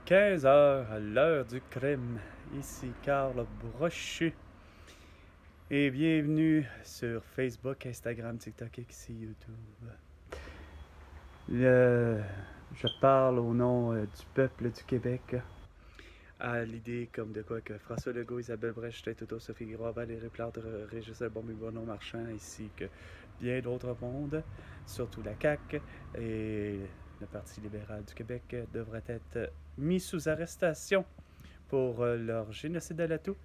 15 heures à l'heure du crime. Ici Carl Brochu. Et bienvenue sur Facebook, Instagram, TikTok, X et YouTube. Je parle au nom du peuple du Québec. À l'idée comme de quoi que François Legault, Isabelle Brèche, Toto, Sophie Giroir, Valérie Plante, Régis Lebon et Bruno Marchand, ainsi que bien d'autres mondes, surtout la CAQ et le Parti libéral du Québec, devraient être mis sous arrestation pour leur génocide à l'atout,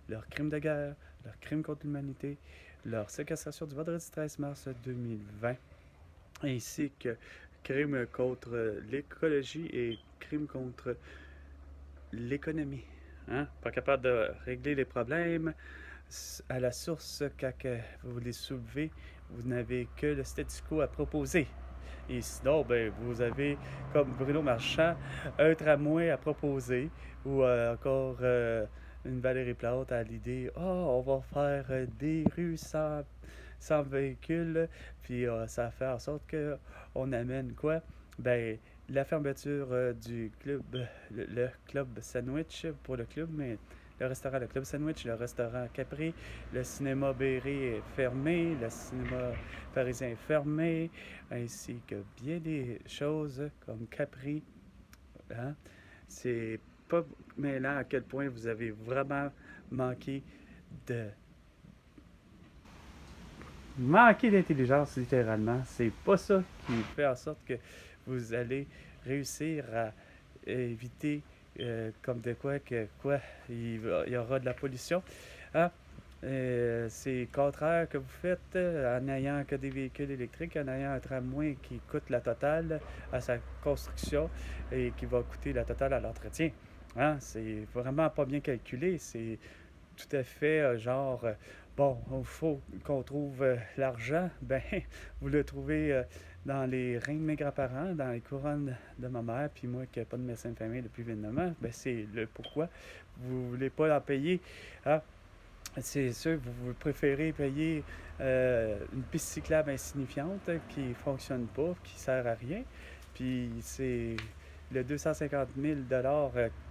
leurs crimes de guerre, leurs crimes contre l'humanité, leur séquestration du vendredi 13 mars 2020, ainsi que crimes contre l'écologie et crimes contre l'économie. Hein? Pas capable de régler les problèmes à la source quand vous les soulevez, vous n'avez que le statu quo à proposer. Et sinon, ben, vous avez, comme Bruno Marchand, un tramway à proposer ou encore une Valérie Plante à l'idée on va faire des rues sans véhicules, puis ça fait en sorte qu'on amène quoi Ben, la fermeture du club, le club sandwich pour le club, mais le restaurant, le club sandwich, le restaurant Capri, le cinéma Berry est fermé, le cinéma parisien est fermé, ainsi que bien des choses comme Capri. Hein? C'est pas mêlant à quel point vous avez vraiment manqué de manquer d'intelligence, littéralement. C'est pas ça qui fait en sorte que vous allez réussir à éviter comme de quoi il y aura de la pollution. Hein? C'est le contraire que vous faites en n'ayant que des véhicules électriques, en ayant un tramway qui coûte la totale à sa construction et qui va coûter la totale à l'entretien. Hein? C'est vraiment pas bien calculé. C'est tout à fait bon, il faut qu'on trouve l'argent. Ben, vous le trouvez dans les reins de mes grands-parents, dans les couronnes de ma mère, puis moi qui n'ai pas de médecin de famille depuis 29 ans, ben c'est le pourquoi. Vous ne voulez pas en payer. Hein? C'est sûr, vous préférez payer une piste cyclable insignifiante qui ne fonctionne pas, qui ne sert à rien. Puis c'est le 250 000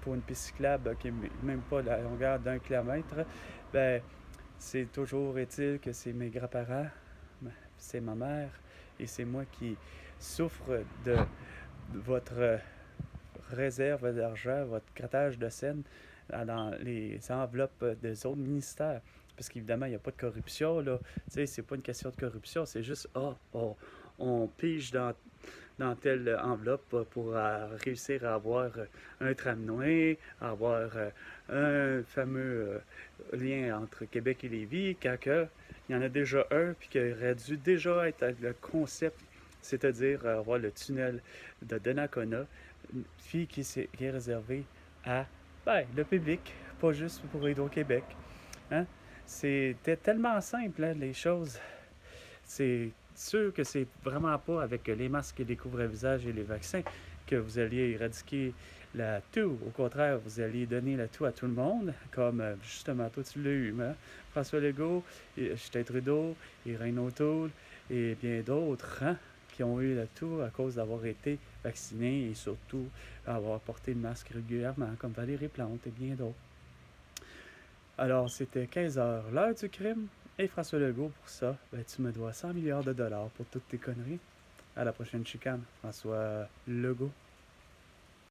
pour une piste cyclable qui n'est même pas la longueur d'un kilomètre. Ben, c'est toujours est-il que c'est mes grands-parents, c'est ma mère et c'est moi qui souffre de votre réserve d'argent, votre grattage de scène dans les enveloppes des autres ministères. Parce qu'évidemment, il n'y a pas de corruption, là. Tu sais, c'est pas une question de corruption, c'est juste, on pige dans telle enveloppe pour réussir à avoir un tramway, avoir un fameux lien entre Québec et Lévis, quand il y en a déjà un, puis qu'il aurait dû déjà être le concept, c'est-à-dire avoir le tunnel de Donnacona, puis qui est réservé à le public, pas juste pour Hydro-Québec. Hein? C'était tellement simple, hein, les choses. C'est sûr que c'est vraiment pas avec les masques et les couvre-visages et les vaccins que vous alliez éradiquer la toux. Au contraire, vous alliez donner la toux à tout le monde, comme justement toi tu l'as eu, hein? François Legault, Justin Trudeau, Irène O'Toole et bien d'autres, hein, qui ont eu la toux à cause d'avoir été vaccinés et surtout avoir porté le masque régulièrement, comme Valérie Plante et bien d'autres. Alors, c'était 15 heures, l'heure du crime. Et François Legault, pour ça, ben, tu me dois 100 milliards de dollars pour toutes tes conneries. À la prochaine chicane, François Legault.